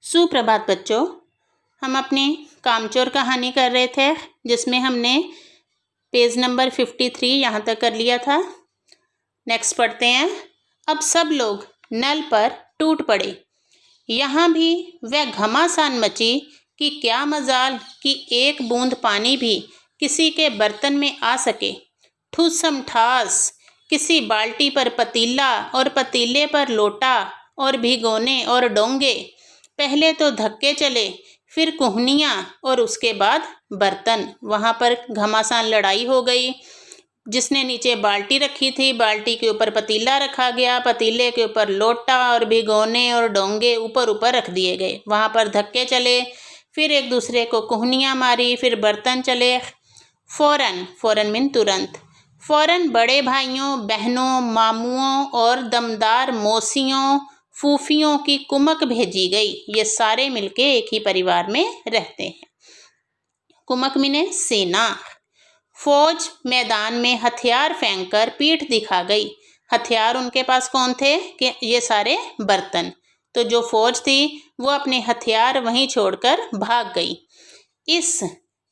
सुप्रभात बच्चों। हम अपनी कामचोर कहानी कर रहे थे जिसमें हमने पेज नंबर 53 यहाँ तक कर लिया था। नेक्स्ट पढ़ते हैं। अब सब लोग नल पर टूट पड़े। यहाँ भी वह घमासान मची कि क्या मजाल कि एक बूंद पानी भी किसी के बर्तन में आ सके। ठूसम ठास किसी बाल्टी पर पतीला और पतीले पर लोटा और भिगोने और डोंगे। पहले तो धक्के चले, फिर कुहनियाँ और उसके बाद बर्तन। वहाँ पर घमासान लड़ाई हो गई। जिसने नीचे बाल्टी रखी थी, बाल्टी के ऊपर पतीला रखा गया, पतीले के ऊपर लोटा और भिगोने और डोंगे ऊपर ऊपर रख दिए गए। वहाँ पर धक्के चले, फिर एक दूसरे को कुहनियाँ मारी, फिर बर्तन चले। फौरन, फौरन मीन तुरंत, फौरन बड़े भाइयों, बहनों, मामुओं और दमदार मौसियों, फूफियों की कुमक भेजी गई। ये सारे मिलके एक ही परिवार में रहते हैं। कुमक मिने सेना। फौज मैदान में हथियार फेंककर पीठ दिखा गई। हथियार उनके पास कौन थे कि ये सारे बर्तन। तो जो फौज थी वो अपने हथियार वहीं छोड़कर भाग गई। इस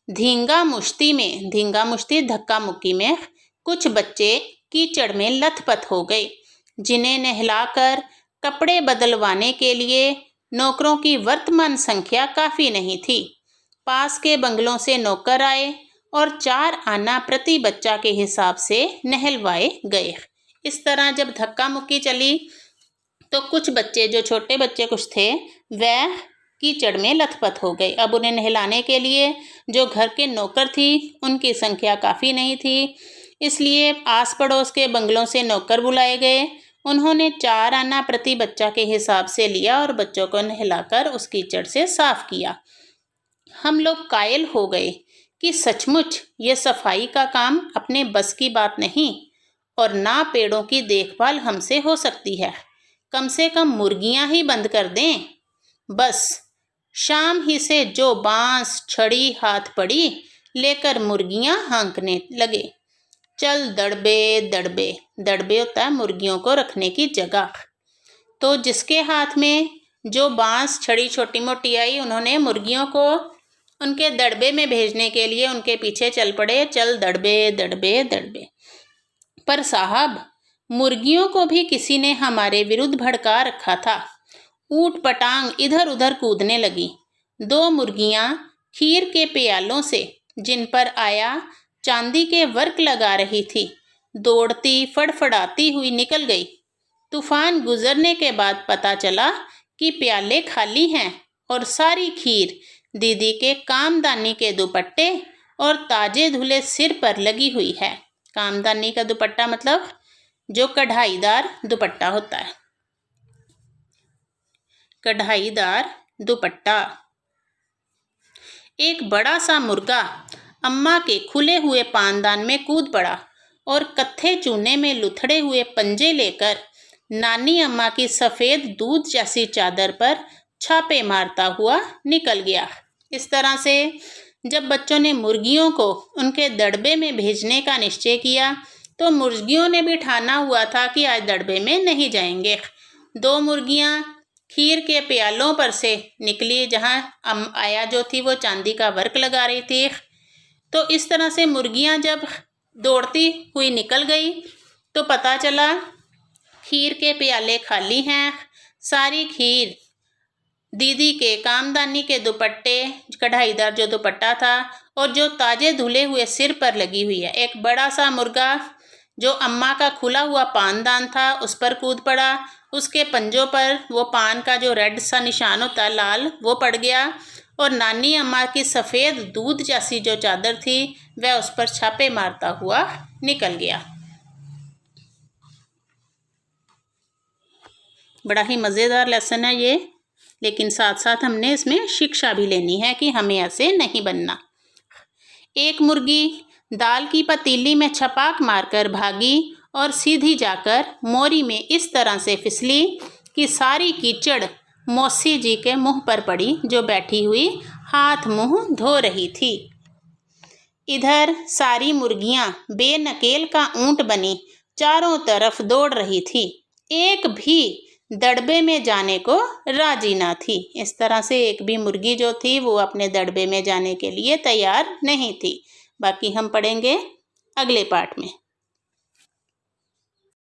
धींगा मुश्ती में, धींगा मुश्ती धक्का मुक्की में, कुछ बच्चे कीचड़ में लथपथ हो गए, जिन्हें नहलाकर कपड़े बदलवाने के लिए नौकरों की वर्तमान संख्या काफ़ी नहीं थी। पास के बंगलों से नौकर आए और 4 आना प्रति बच्चा के हिसाब से नहलवाए गए। इस तरह जब धक्का मुक्की चली तो कुछ बच्चे, जो छोटे बच्चे कुछ थे, वह कीचड़ में लथपथ हो गए। अब उन्हें नहलाने के लिए जो घर के नौकर थी उनकी संख्या काफ़ी नहीं थी, इसलिए आस पड़ोस के बंगलों से नौकर बुलाए गए। उन्होंने 4 आना प्रति बच्चा के हिसाब से लिया और बच्चों को नहलाकर उस कीचड़ से साफ किया। हम लोग कायल हो गए कि सचमुच ये सफाई का काम अपने बस की बात नहीं और ना पेड़ों की देखभाल हमसे हो सकती है। कम से कम मुर्गियां ही बंद कर दें। बस शाम ही से जो बांस छड़ी हाथ पड़ी लेकर मुर्गियां हाँकने लगे। चल दड़बे दड़बे, दड़बे होता है मुर्गियों को रखने की जगह। तो जिसके हाथ में जो बांस छड़ी छोटी मोटी आई, उन्होंने मुर्गियों को उनके दड़बे में भेजने के लिए उनके पीछे चल पड़े। चल दड़बे दड़बे दड़बे। पर साहब, मुर्गियों को भी किसी ने हमारे विरुद्ध भड़का रखा था। ऊट पटांग इधर उधर कूदने लगी। 2 मुर्गियां खीर के प्यालों से, जिन पर आया चांदी के वर्क लगा रही थी, दौड़ती फड़फड़ाती हुई निकल गई। तूफान गुजरने के बाद पता चला कि प्याले खाली हैं और सारी खीर दीदी के कामदानी के दुपट्टे और ताजे धुले सिर पर लगी हुई है। कामदानी का दुपट्टा मतलब जो कढ़ाईदार दुपट्टा होता है, कढ़ाईदार दुपट्टा। एक बड़ा सा मुर्गा अम्मा के खुले हुए पानदान में कूद पड़ा और कत्थे चूने में लुथड़े हुए पंजे लेकर नानी अम्मा की सफ़ेद दूध जैसी चादर पर छापे मारता हुआ निकल गया। इस तरह से जब बच्चों ने मुर्गियों को उनके दड़बे में भेजने का निश्चय किया तो मुर्गियों ने भी ठाना हुआ था कि आज दड़बे में नहीं जाएंगे। 2 मुर्गियां खीर के प्यालों पर से निकली, जहां आया जो थी वो चांदी का वर्क लगा रही थी। तो इस तरह से मुर्गियां जब दौड़ती हुई निकल गई तो पता चला खीर के प्याले खाली हैं। सारी खीर दीदी के कामदानी के दुपट्टे, कढ़ाईदार जो दुपट्टा था और जो ताजे धुले हुए सिर पर लगी हुई है। एक बड़ा सा मुर्गा जो अम्मा का खुला हुआ पानदान था उस पर कूद पड़ा। उसके पंजों पर वो पान का जो रेड सा निशान होता है, लाल, वो पड़ गया और नानी अम्मा की सफ़ेद दूध जैसी जो चादर थी वह उस पर छापे मारता हुआ निकल गया। बड़ा ही मज़ेदार लेसन है ये, लेकिन साथ साथ हमने इसमें शिक्षा भी लेनी है कि हमें ऐसे नहीं बनना। एक मुर्गी दाल की पतीली में छपाक मारकर भागी और सीधी जाकर मोरी में इस तरह से फिसली कि सारी कीचड़ मौसी जी के मुंह पर पड़ी, जो बैठी हुई हाथ मुंह धो रही थी। इधर सारी मुर्गियां बेनकेल का ऊंट बनी चारों तरफ दौड़ रही थी। एक भी दड़बे में जाने को राजी ना थी। इस तरह से एक भी मुर्गी जो थी वो अपने दड़बे में जाने के लिए तैयार नहीं थी। बाकी हम पढ़ेंगे अगले पार्ट में।